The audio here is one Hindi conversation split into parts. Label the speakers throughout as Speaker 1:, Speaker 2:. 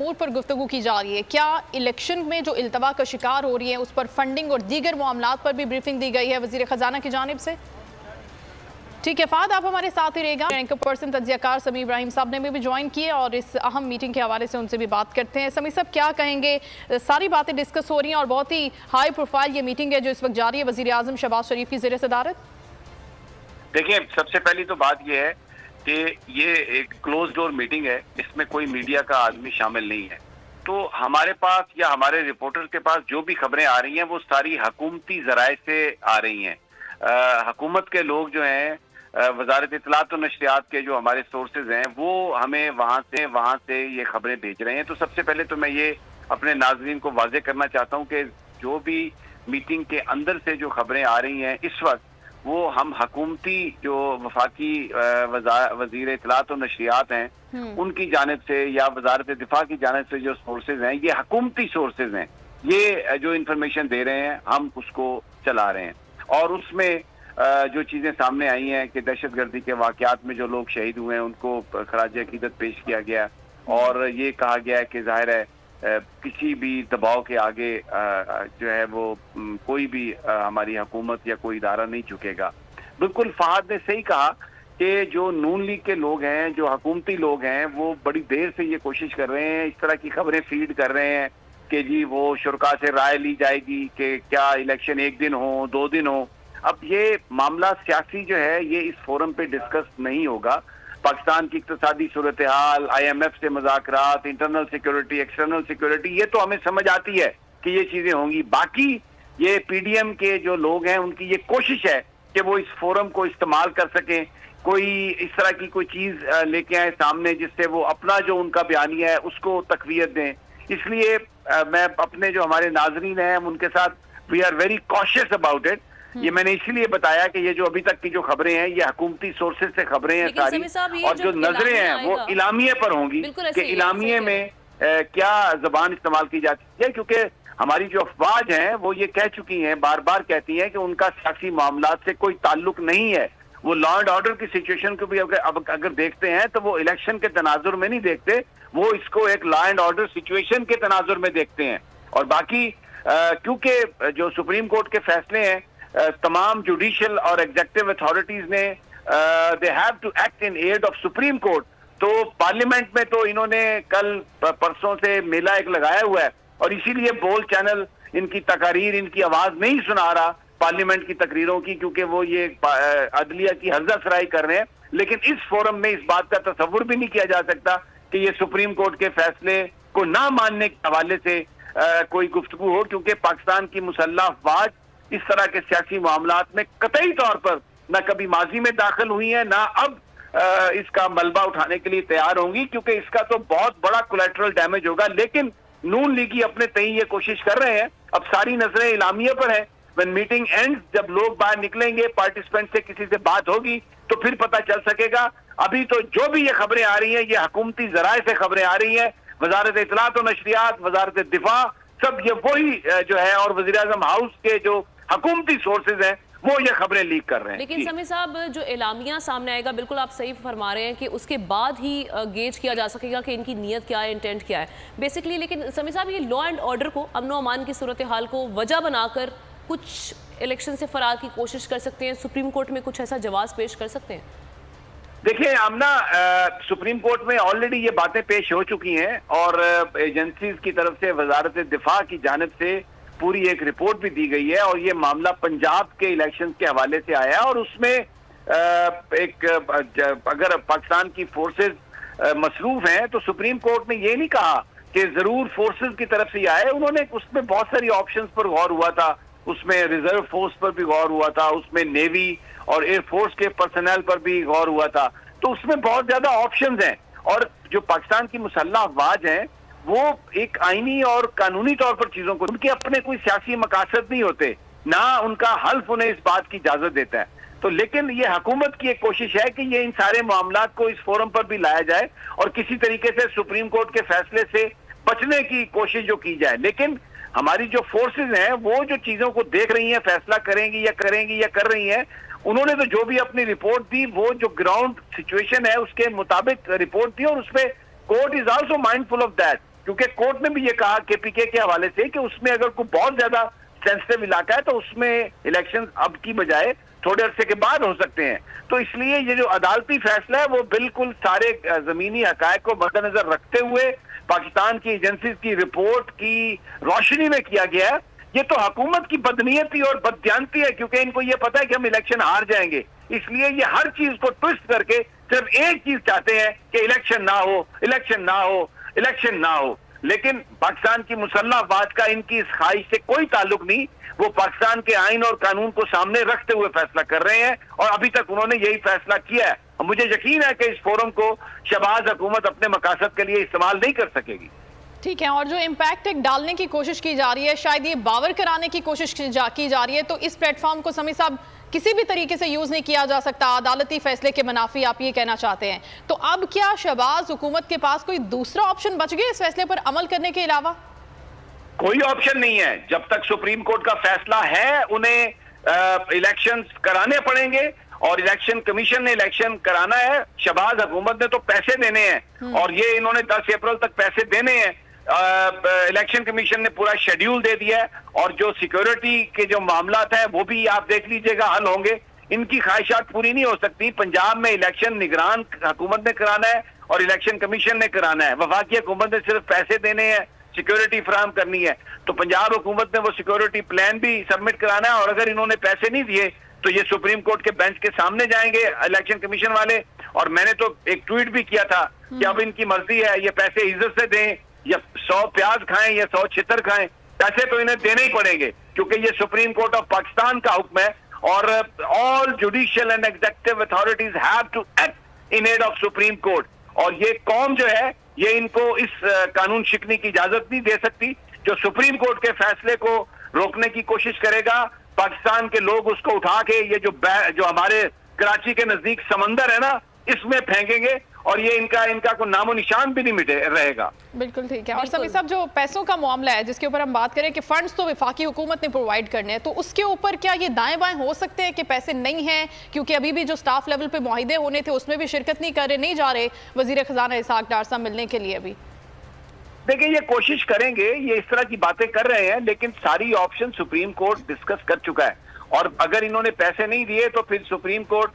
Speaker 1: मोड पर गुफ्तगू की जा रही है। क्या इलेक्शन में जो इल्तवा का शिकार हो रही है उस पर फंडिंग और दीगर मामलात पर भी ब्रीफिंग दी गई है वजीर खजाना की जानिब से? ठीक है फाद, आप हमारे साथ ही रहेगा। एंकर पर्सन तज्जियाकार समी इब्राहिम साहब ने भी ज्वाइन किए और इस अहम मीटिंग के हवाले से उनसे भी बात करते हैं। समी साहब क्या कहेंगे? सारी बातें डिस्कस हो रही हैं और बहुत ही हाई प्रोफाइल ये मीटिंग है जो इस वक्त जारी है वजीर आजम शहबाज शरीफ की ज़ेर सदारत।
Speaker 2: देखिए, सबसे पहली तो बात यह है कि ये एक क्लोज डोर मीटिंग है, इसमें कोई मीडिया का आदमी शामिल नहीं है। तो हमारे पास या हमारे रिपोर्टर के पास जो भी खबरें आ रही हैं वो सारी हुकूमती जराए से आ रही हैं। हुकूमत के लोग जो हैं, वजारत इत्तलात और नशरियात के जो हमारे सोर्सेज हैं वो हमें वहाँ से ये खबरें भेज रहे हैं। तो सबसे पहले तो मैं ये अपने नाजरीन को वाजे करना चाहता हूँ कि जो भी मीटिंग के अंदर से जो खबरें आ रही हैं इस वक्त, वो हम हुकूमती जो वफाकी वजीर इत्तलात और नशरियात हैं उनकी जानिब से या वजारत दिफा की जानिब से जो सोर्सेज हैं, ये हुकूमती सोर्सेज हैं। ये जो इंफॉर्मेशन दे रहे हैं हम उसको चला रहे हैं। और उसमें जो चीज़ें सामने आई हैं कि दहशतगर्दी के वाक़यात में जो लोग शहीद हुए हैं उनको खराज अकीदत पेश किया गया और ये कहा गया है कि ज़ाहिर है किसी भी दबाव के आगे जो है वो कोई भी हमारी हुकूमत या कोई इदारा नहीं झुकेगा। बिल्कुल फहद ने सही कहा कि जो नून लीग के लोग हैं, जो हुकूमती लोग हैं, वो बड़ी देर से ये कोशिश कर रहे हैं, इस तरह की खबरें फीड कर रहे हैं कि जी वो शुरा से राय ली जाएगी कि क्या इलेक्शन एक दिन हो 2 दिन हो। अब ये मामला सियासी जो है ये इस फोरम पे डिस्कस नहीं होगा। पाकिस्तान की इक्तिसादी सूरत हाल, IMF से मुज़ाकरात, इंटरनल सिक्योरिटी, एक्सटर्नल सिक्योरिटी, ये तो हमें समझ आती है कि ये चीजें होंगी। बाकी ये PDM के जो लोग हैं उनकी ये कोशिश है कि वो इस फोरम को इस्तेमाल कर सकें, कोई इस तरह की कोई चीज लेके आए सामने जिससे वो अपना जो उनका बयानिया है उसको तकवीयत दें। इसलिए मैं अपने जो हमारे नाजरीन हैं उनके साथ we are very cautious about it. ये मैंने इसीलिए बताया कि ये जो अभी तक की जो खबरें हैं ये हुकूमती सोर्सेज से खबरें हैं सारी, और जो नजरें हैं वो इलामिये पर होंगी कि इलामिये में क्या जबान इस्तेमाल की जाती है। क्योंकि हमारी जो अफवाज हैं वो ये कह चुकी हैं, बार बार कहती हैं कि उनका सियासी मामलात से कोई ताल्लुक नहीं है। वो लॉ एंड ऑर्डर की सिचुएशन को भी अगर देखते हैं तो वो इलेक्शन के तनाजुर में नहीं देखते, वो इसको एक लॉ एंड ऑर्डर सिचुएशन के तनाजुर में देखते हैं। और बाकी क्योंकि जो सुप्रीम कोर्ट के फैसले हैं, तमाम जुडिशियल और एग्जेक्टिव अथॉरिटीज ने they have to act in aid of supreme court. तो पार्लियामेंट में तो इन्होंने कल परसों से मेला एक लगाया हुआ है और इसीलिए बोल चैनल इनकी तकारीर, इनकी आवाज नहीं सुना रहा पार्लियामेंट की तकरीरों की, क्योंकि वो ये अदलिया की हर्जा सराई कर रहे हैं। लेकिन इस फोरम में इस बात का तसव्वुर भी नहीं किया जा सकता कि ये सुप्रीम कोर्ट के फैसले को ना मानने के हवाले से कोई गुफ्तगू हो, क्योंकि पाकिस्तान की मुसल्लह अफवाज इस तरह के सियासी मामलात में कतई तौर पर न कभी माजी में दाखिल हुई है, ना अब इसका मलबा उठाने के लिए तैयार होंगी, क्योंकि इसका तो बहुत बड़ा कोलैटरल डैमेज होगा। लेकिन नून लीगी अपने तई ये कोशिश कर रहे हैं। अब सारी नजरें इलामिया पर है। व्हेन मीटिंग एंड्स, जब लोग बाहर निकलेंगे, पार्टिसिपेंट से किसी से बात होगी तो फिर पता चल सकेगा। अभी तो जो भी ये खबरें आ रही हैं ये हुकूमती जराए से खबरें आ रही हैं। वजारत इत्तलात और नशरियात, वजारत दिफा, सब ये वही जो है, और वज़ीर आज़म हाउस के जो हुकूमती सोर्सेज हैं वो ये खबरें लीक कर रहे हैं।
Speaker 3: लेकिन समी साहब, जो एलामिया सामने आएगा, बिल्कुल आप सही फरमा रहे हैं कि उसके बाद ही गेज किया जा सकेगा कि इनकी नीयत क्या है, इंटेंट क्या है बेसिकली। लेकिन समी साहब, ये लॉ एंड ऑर्डर को, अमन अमान की सूरत हाल को वजह बनाकर कुछ इलेक्शन से फरार की कोशिश कर सकते हैं, सुप्रीम कोर्ट में कुछ ऐसा जवाब पेश कर सकते हैं?
Speaker 2: देखिए आमना, सुप्रीम कोर्ट में ऑलरेडी ये बातें पेश हो चुकी हैं और एजेंसीज की तरफ से वजारत दिफा की जानिब से पूरी एक रिपोर्ट भी दी गई है। और ये मामला पंजाब के इलेक्शंस के हवाले से आया और उसमें अगर पाकिस्तान की फोर्सेज मसरूफ हैं तो सुप्रीम कोर्ट ने ये नहीं कहा कि जरूर फोर्सेज की तरफ से आए। उन्होंने उसमें बहुत सारी ऑप्शंस पर गौर हुआ था, उसमें रिजर्व फोर्स पर भी गौर हुआ था, उसमें नेवी और एयरफोर्स के पर्सनल पर भी गौर हुआ था। तो उसमें बहुत ज्यादा ऑप्शंस हैं। और जो पाकिस्तान की मुसल्लह अफवाज हैं वो एक आईनी और कानूनी तौर पर चीजों को, उनके अपने कोई सियासी मकासद नहीं होते, ना उनका हल्फ उन्हें इस बात की इजाजत देता है। तो लेकिन ये हुकूमत की एक कोशिश है कि ये इन सारे मामलात को इस फोरम पर भी लाया जाए और किसी तरीके से सुप्रीम कोर्ट के फैसले से बचने की कोशिश जो की जाए। लेकिन हमारी जो फोर्सेज हैं वो जो चीजों को देख रही हैं, फैसला करेंगी या कर रही हैं, उन्होंने तो जो भी अपनी रिपोर्ट दी वो जो ग्राउंड सिचुएशन है उसके मुताबिक रिपोर्ट दी और उसमें court is also mindful of that क्योंकि कोर्ट ने भी ये कहा केपीके के हवाले से कि उसमें अगर कोई बहुत ज्यादा सेंसिटिव इलाका है तो उसमें इलेक्शन अब की बजाय थोड़े अरसे के बाद हो सकते हैं। तो इसलिए ये जो अदालती फैसला है वो बिल्कुल सारे जमीनी हकायक को मद्देनजर रखते हुए पाकिस्तान की एजेंसीज की रिपोर्ट की रोशनी में किया गया है। ये तो हुकूमत की बदनीयती और बददियानती है, क्योंकि इनको ये पता है कि हम इलेक्शन हार जाएंगे, इसलिए ये हर चीज को ट्विस्ट करके सिर्फ एक चीज चाहते हैं कि इलेक्शन ना हो, इलेक्शन ना हो, इलेक्शन ना हो। लेकिन पाकिस्तान की मुसल्लह अफवाज का इनकी इस ख्वाहिश से कोई ताल्लुक नहीं। वो पाकिस्तान के आइन और कानून को सामने रखते हुए फैसला कर रहे हैं और अभी तक उन्होंने यही फैसला किया है। और मुझे यकीन है कि इस फोरम को शहबाज हुकूमत अपने मकासद के लिए इस्तेमाल नहीं कर सकेगी।
Speaker 1: ठीक है, और जो इम्पैक्ट एक डालने की कोशिश की जा रही है, शायद ये बावर कराने की कोशिश की जा रही है, तो इस प्लेटफॉर्म को समी साहब किसी भी तरीके से यूज नहीं किया जा सकता अदालती फैसले के मुनाफी, आप ये कहना चाहते हैं। तो अब क्या शहबाज हुकूमत के पास कोई दूसरा ऑप्शन बच गया इस फैसले पर अमल करने के अलावा?
Speaker 2: कोई ऑप्शन नहीं है। जब तक सुप्रीम कोर्ट का फैसला है उन्हें इलेक्शंस कराने पड़ेंगे और इलेक्शन कमीशन ने इलेक्शन कराना है। शहबाज हुकूमत ने तो पैसे देने हैं और ये इन्होंने 10 अप्रैल तक पैसे देने हैं। इलेक्शन कमीशन ने पूरा शेड्यूल दे दिया है और जो सिक्योरिटी के जो मामलात है वो भी आप देख लीजिएगा हल होंगे। इनकी ख्वाहिशात पूरी नहीं हो सकती। पंजाब में इलेक्शन निगरान हुकूमत ने कराना है और इलेक्शन कमीशन ने कराना है। वफाकी हुकूमत ने सिर्फ पैसे देने हैं, सिक्योरिटी फराहम करनी है। तो पंजाब हुकूमत ने वो सिक्योरिटी प्लान भी सबमिट कराना है और अगर इन्होंने पैसे नहीं दिए तो ये सुप्रीम कोर्ट के बेंच के सामने जाएंगे इलेक्शन कमीशन वाले। और मैंने तो एक ट्वीट भी किया था कि अब इनकी मर्जी है, ये पैसे इज्जत से दें या 100 प्याज खाएं या 100 छितर खाएं, पैसे तो इन्हें देने ही पड़ेंगे क्योंकि ये सुप्रीम कोर्ट ऑफ पाकिस्तान का हुक्म है और all judicial and executive authorities have to act in aid of supreme court. और ये कौम जो है ये इनको इस कानून शिकने की इजाजत नहीं दे सकती। जो सुप्रीम कोर्ट के फैसले को रोकने की कोशिश करेगा, पाकिस्तान के लोग उसको उठा के ये जो हमारे कराची के नजदीक समंदर है ना, इसमें फेंकेंगे और ये इनका कोई नामो निशान भी नहीं मिटे रहेगा।
Speaker 1: बिल्कुल ठीक है। और सभी सब जो पैसों का मामला है जिसके ऊपर हम बात करें कि फंड्स तो वफाकी हुकूमत ने प्रोवाइड करने हैं, तो उसके ऊपर क्या ये दाएं बाएं हो सकते हैं कि पैसे नहीं हैं क्योंकि अभी भी जो स्टाफ लेवल पे मुआहिदे होने थे उसमें भी शिरकत नहीं जा रहे वजीर खजाना इसहाक डार साहब मिलने के लिए? अभी
Speaker 2: देखिए ये कोशिश करेंगे, ये इस तरह की बातें कर रहे हैं, लेकिन सारी ऑप्शन सुप्रीम कोर्ट डिस्कस कर चुका है और अगर इन्होंने पैसे नहीं दिए तो फिर सुप्रीम कोर्ट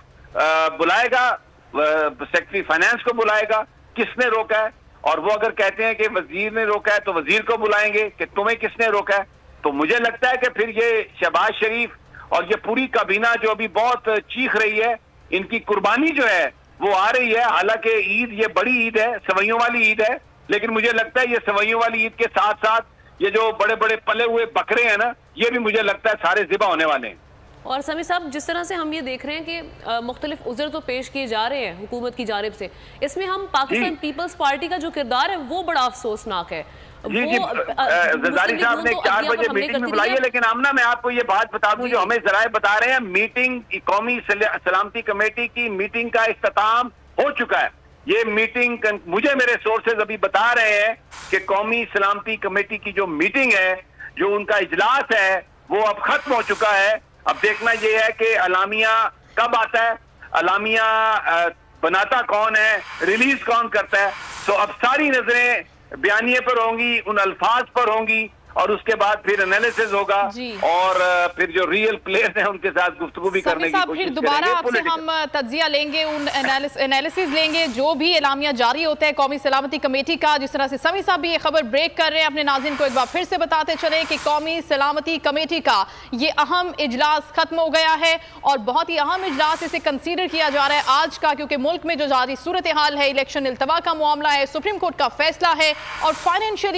Speaker 2: बुलाएगा, सेक्रेटरी फाइनेंस को बुलाएगा, किसने रोका है। और वो अगर कहते हैं कि वजीर ने रोका है तो वजीर को बुलाएंगे कि तुम्हें किसने रोका है। तो मुझे लगता है कि फिर ये शहबाज शरीफ और ये पूरी काबीना जो अभी बहुत चीख रही है, इनकी कुर्बानी जो है वो आ रही है। हालांकि ईद ये बड़ी ईद है, सवैयों वाली ईद है, लेकिन मुझे लगता है ये सवैयों वाली ईद के साथ साथ ये जो बड़े बड़े पले हुए बकरे हैं ना, ये भी मुझे लगता है सारे ज़िबा होने वाले हैं।
Speaker 3: और समी साहब जिस तरह से हम ये देख रहे हैं कि मुख्तलिफ उज़र तो पेश किए जा रहे हैं हुकूमत की जानिब से, इसमें हम पाकिस्तान पीपल्स पार्टी का जो किरदार है वो बड़ा अफसोसनाक है।
Speaker 2: जी जरदारी साहब ने 4 बजे मीटिंग में बुलाई है, लेकिन आमना मैं आपको ये बात बता दूं जो हमें जराए बता रहे हैं, मीटिंग कौमी सलामती कमेटी की मीटिंग का इख्तिताम हो चुका है। ये मीटिंग मुझे मेरे सोर्सेज अभी बता रहे हैं कि कौमी सलामती कमेटी की जो मीटिंग है, जो उनका इजलास है, वो अब खत्म हो चुका है। अब देखना ये है कि अलामिया कब आता है, अलामिया बनाता कौन है, रिलीज कौन करता है। तो अब सारी नजरें बयानिए पर होंगी, उन अल्फाज पर होंगी और उसके बाद फिर एनालिसिस होगा और फिर जो रियल प्लेयर्स हैं उनके साथ गुफ्तगू भी करने की कोशिश
Speaker 1: फिर दोबारा आपसे हम तज्जिया लेंगे, उन एनालिसिस लेंगे जो भी एलामिया जारी होता है कौमी सलामती कमेटी का। जिस तरह से समी साहब भी ये खबर ब्रेक कर रहे हैं, अपने नाज़रीन को एक बार फिर से बताते चले कि कौमी सलामती कमेटी का ये अहम इजलास खत्म हो गया है और बहुत ही अहम इजलास इसे कंसीडर किया जा रहा है आज का, क्योंकि मुल्क में जो जारी सूरत हाल है, इलेक्शन इल्तवा का मामला है, सुप्रीम कोर्ट का फैसला है और फाइनेंशियली